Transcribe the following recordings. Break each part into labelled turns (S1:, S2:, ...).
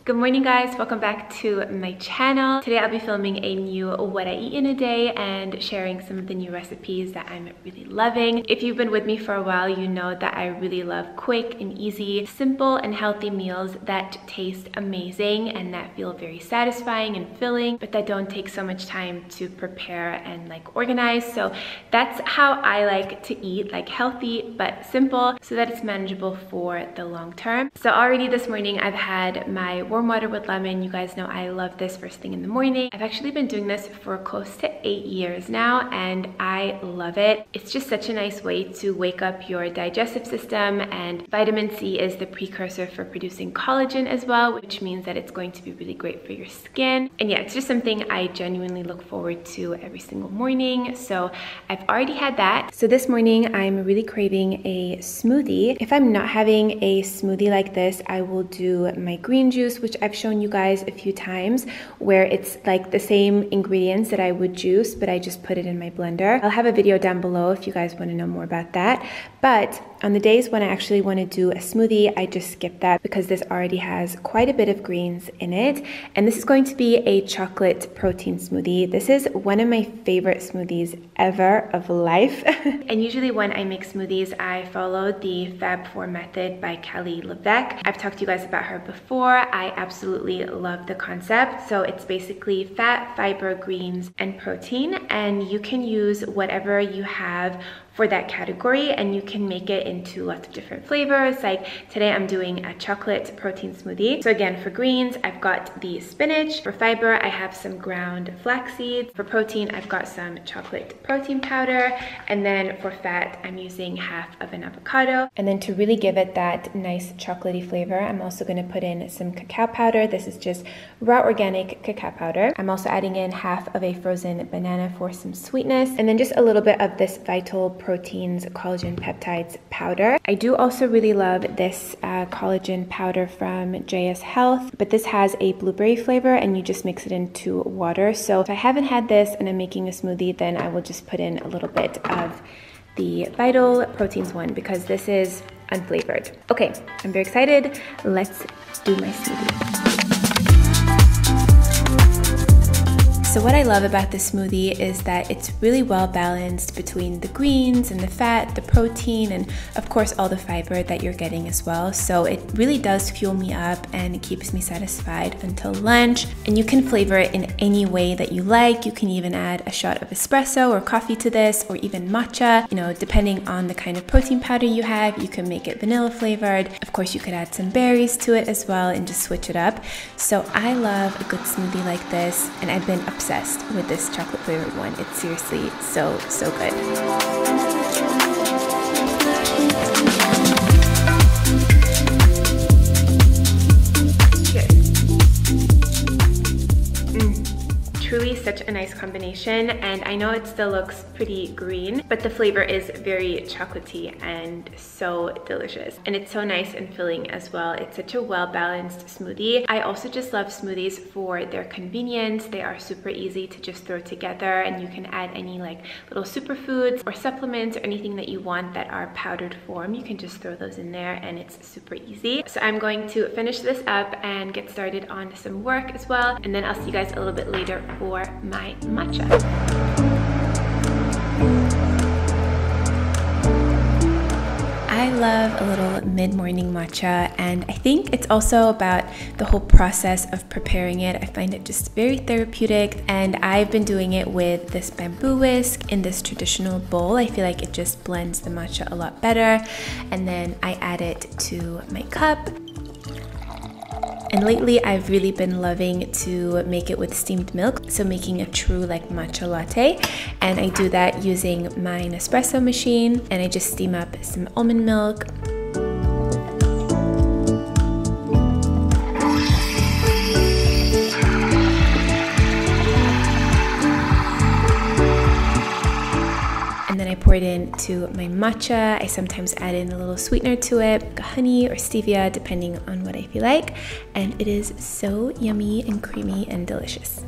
S1: Good morning guys, welcome back to my channel. Today I'll be filming a new what I eat in a day and sharing some of the new recipes that I'm really loving. If you've been with me for a while, you know that I really love quick and easy, simple and healthy meals that taste amazing and that feel very satisfying and filling, but that don't take so much time to prepare and organize. So that's how I like to eat, healthy but simple so that it's manageable for the long term. So already this morning I've had my warm water with lemon. You guys know I love this first thing in the morning. I've actually been doing this for close to 8 years now and I love it. It's just such a nice way to wake up your digestive system, and vitamin C is the precursor for producing collagen as well, which means that it's going to be really great for your skin. And yeah, it's just something I genuinely look forward to every single morning. So I've already had that. So this morning I'm really craving a smoothie. If I'm not having a smoothie like this, I will do my green juice, which I've shown you guys a few times, where it's like the same ingredients that I would juice, but I just put it in my blender. I'll have a video down below if you guys want to know more about that. But on the days when I actually want to do a smoothie, I just skip that because this already has quite a bit of greens in it. And this is going to be a chocolate protein smoothie. This is one of my favorite smoothies ever of life. And usually when I make smoothies, I follow the Fab4 method by Kelly LeVeque. I've talked to you guys about her before. I absolutely love the concept. So it's basically fat, fiber, greens, and protein. And you can use whatever you have for that category, and you can make it into lots of different flavors. Like today I'm doing a chocolate protein smoothie. So again, for greens, I've got the spinach. For fiber, I have some ground flax seeds. For protein, I've got some chocolate protein powder. And then for fat, I'm using half of an avocado. And then to really give it that nice chocolatey flavor, I'm also gonna put in some cacao powder. This is just raw organic cacao powder. I'm also adding in half of a frozen banana for some sweetness. And then just a little bit of this Vital Proteins collagen peptides powder. I do also really love this collagen powder from JS Health, but this has a blueberry flavor and you just mix it into water. So if I haven't had this and I'm making a smoothie, then I will just put in a little bit of the Vital Proteins one because this is unflavored. Okay, I'm very excited. Let's do my smoothie. So what I love about this smoothie is that it's really well balanced between the greens and the fat, the protein, and of course all the fiber that you're getting as well. So it really does fuel me up and it keeps me satisfied until lunch. And you can flavor it in any way that you like. You can even add a shot of espresso or coffee to this, or even matcha. You know, depending on the kind of protein powder you have, you can make it vanilla flavored. Of course, you could add some berries to it as well and just switch it up. So I love a good smoothie like this, and I've been obsessed with this chocolate flavored one. It's seriously so good. Truly such a nice combination, and I know it still looks pretty green, but the flavor is very chocolatey and so delicious, and it's so nice and filling as well. It's such a well-balanced smoothie. I also just love smoothies for their convenience. They are super easy to just throw together, and you can add any little superfoods or supplements or anything that you want that are powdered form. You can just throw those in there and it's super easy. So I'm going to finish this up and get started on some work as well, and then I'll see you guys a little bit later for my matcha. I love a little mid-morning matcha, and I think it's also about the whole process of preparing it. I find it just very therapeutic, and I've been doing it with this bamboo whisk in this traditional bowl. I feel like it just blends the matcha a lot better, and then I add it to my cup. And lately I've really been loving to make it with steamed milk, so making a true matcha latte. And I do that using my Nespresso machine, and I just steam up some almond milk. And then I pour it into my matcha. I sometimes add in a little sweetener to it, like honey or stevia, depending on what I feel like. And it is so yummy and creamy and delicious.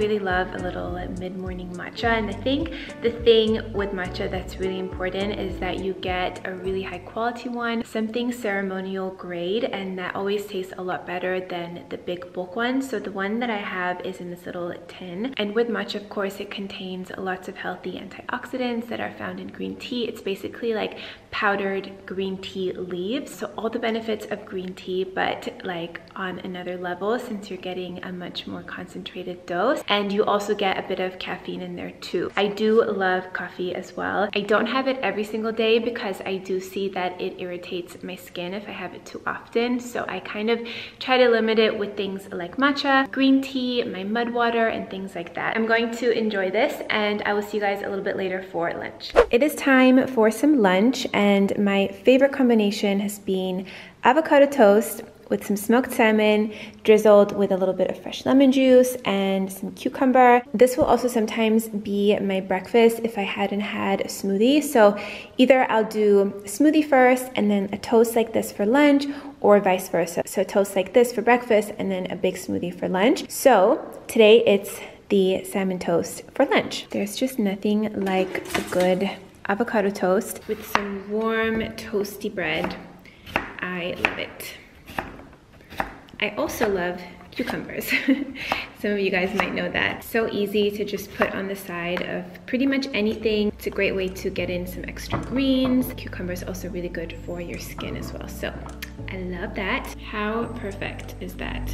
S1: really love a little mid-morning matcha, and I think the thing with matcha that's really important is that you get a really high quality one, something ceremonial grade, and that always tastes a lot better than the big bulk one. So the one that I have is in this little tin, and with matcha, of course, it contains lots of healthy antioxidants that are found in green tea. It's basically like powdered green tea leaves, so all the benefits of green tea, but like on another level, since you're getting a much more concentrated dose, and you also get a bit of caffeine in there too. I do love coffee as well. I don't have it every single day because I do see that it irritates my skin if I have it too often, so I kind of try to limit it with things like matcha, green tea, my mud water, and things like that. I'm going to enjoy this, and I will see you guys a little bit later for lunch. It is time for some lunch, and my favorite combination has been avocado toast with some smoked salmon drizzled with a little bit of fresh lemon juice and some cucumber. This will also sometimes be my breakfast if I hadn't had a smoothie. So either I'll do a smoothie first and then a toast like this for lunch, or vice versa. So a toast like this for breakfast and then a big smoothie for lunch. So today it's the salmon toast for lunch. There's just nothing like a good avocado toast with some warm toasty bread. I love it. I also love cucumbers. Some of you guys might know that. So easy to just put on the side of pretty much anything. It's a great way to get in some extra greens. Cucumber is also really good for your skin as well. So I love that. How perfect is that?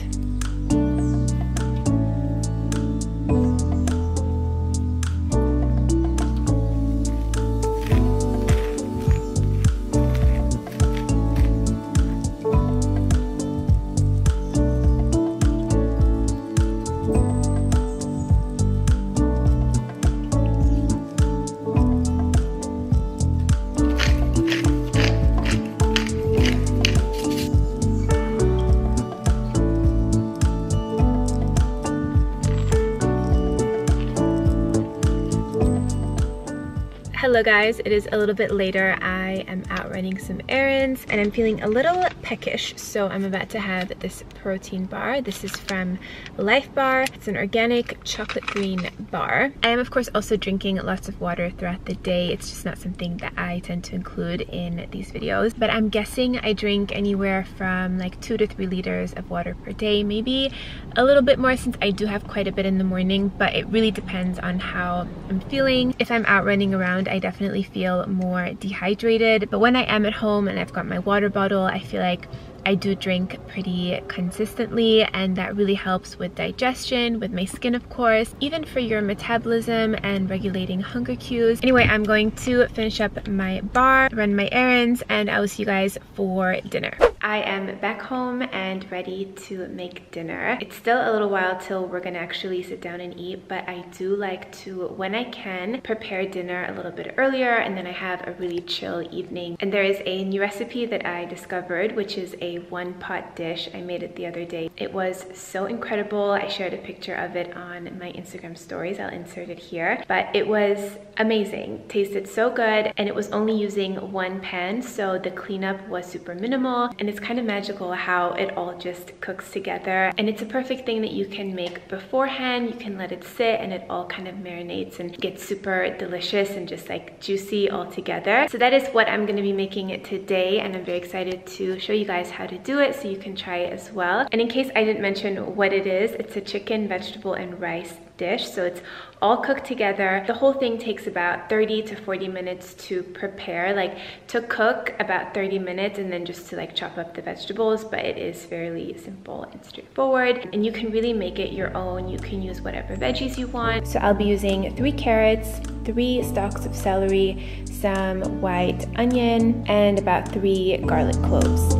S1: Hello guys, it is a little bit later. I am out running some errands and I'm feeling a little peckish, so I'm about to have this protein bar. This is from Life Bar. It's an organic chocolate green bar. I am of course also drinking lots of water throughout the day. It's just not something that I tend to include in these videos, but I'm guessing I drink anywhere from like 2 to 3 liters of water per day, maybe a little bit more since I do have quite a bit in the morning, but it really depends on how I'm feeling. If I'm out running around, I definitely feel more dehydrated, but when I am at home and I've got my water bottle, I feel like I do drink pretty consistently, and that really helps with digestion, with my skin of course, even for your metabolism and regulating hunger cues. Anyway, I'm going to finish up my bar, run my errands, and I will see you guys for dinner. I am back home and ready to make dinner. It's still a little while till we're gonna actually sit down and eat, but I do like to, when I can, prepare dinner a little bit earlier, and then I have a really chill evening. And there is a new recipe that I discovered, which is a one-pot dish. I made it the other day. It was so incredible. I shared a picture of it on my Instagram stories. I'll insert it here. But it was amazing. Tasted so good, and it was only using one pan, so the cleanup was super minimal, and it's kind of magical how it all just cooks together. And it's a perfect thing that you can make beforehand. You can let it sit and it all kind of marinates and gets super delicious and just like juicy all together. So that is what I'm going to be making it today, and I'm very excited to show you guys how to do it so you can try it as well. And in case I didn't mention what it is, it's a chicken, vegetable, and rice dish. So it's all cooked together. The whole thing takes about 30 to 40 minutes to prepare, like to cook about 30 minutes and then just to like chop up the vegetables, but it is fairly simple and straightforward, and you can really make it your own. You can use whatever veggies you want. So I'll be using 3 carrots, 3 stalks of celery, some white onion, and about 3 garlic cloves.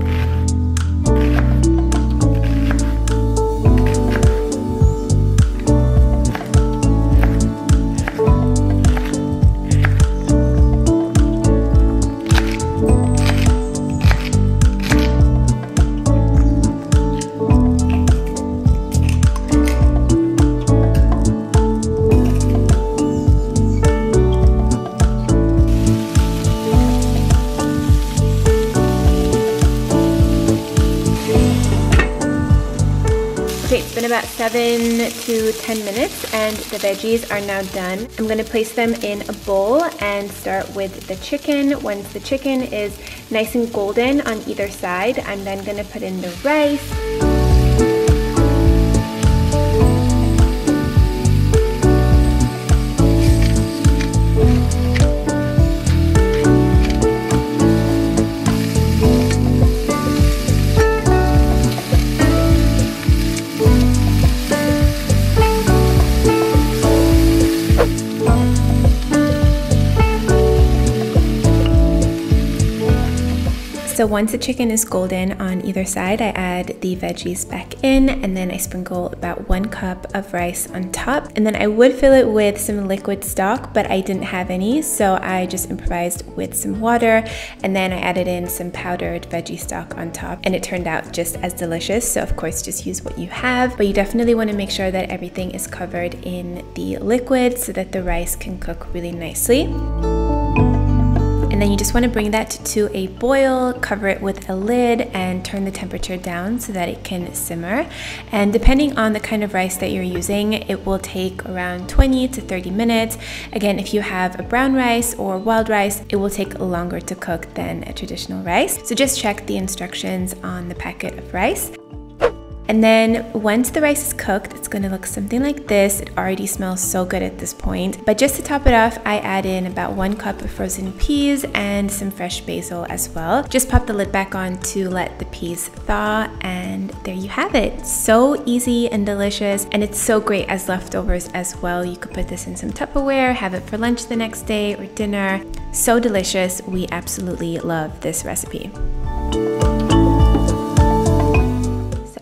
S1: been about 7 to 10 minutes and the veggies are now done. I'm gonna place them in a bowl and start with the chicken. Once the chicken is nice and golden on either side, I'm then gonna put in the rice. So once the chicken is golden on either side, I add the veggies back in, and then I sprinkle about 1 cup of rice on top. And then I would fill it with some liquid stock, but I didn't have any, so I just improvised with some water, and then I added in some powdered veggie stock on top, and it turned out just as delicious. So of course, just use what you have, but you definitely want to make sure that everything is covered in the liquid so that the rice can cook really nicely. And then you just want to bring that to a boil, cover it with a lid, and turn the temperature down so that it can simmer. And depending on the kind of rice that you're using, it will take around 20 to 30 minutes. Again, if you have a brown rice or wild rice, it will take longer to cook than a traditional rice. So just check the instructions on the packet of rice. And then once the rice is cooked, it's gonna look something like this. It already smells so good at this point. But just to top it off, I add in about 1 cup of frozen peas and some fresh basil as well. Just pop the lid back on to let the peas thaw, and there you have it. So easy and delicious, and it's so great as leftovers as well. You could put this in some Tupperware, have it for lunch the next day or dinner. So delicious. We absolutely love this recipe.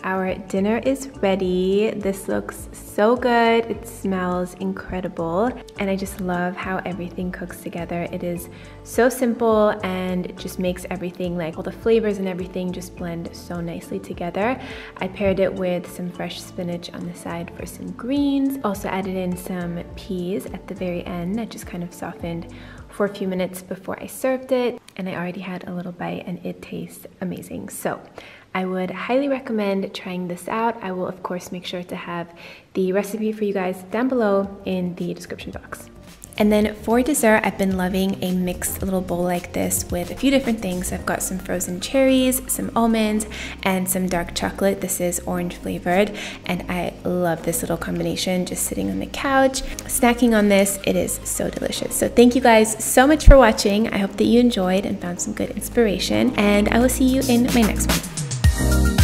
S1: Our dinner is ready. This looks so good. It smells incredible. And I just love how everything cooks together. It is so simple and it just makes everything, like all the flavors and everything, just blend so nicely together. I paired it with some fresh spinach on the side for some greens. Also added in some peas at the very end that just kind of softened for a few minutes before I served it. And I already had a little bite and it tastes amazing. So I would highly recommend trying this out. I will of course make sure to have the recipe for you guys down below in the description box. And then for dessert, I've been loving a mixed little bowl like this with a few different things. I've got some frozen cherries, some almonds, and some dark chocolate. This is orange flavored, and I love this little combination. Just sitting on the couch, snacking on this, it is so delicious. So thank you guys so much for watching. I hope that you enjoyed and found some good inspiration, and I will see you in my next one.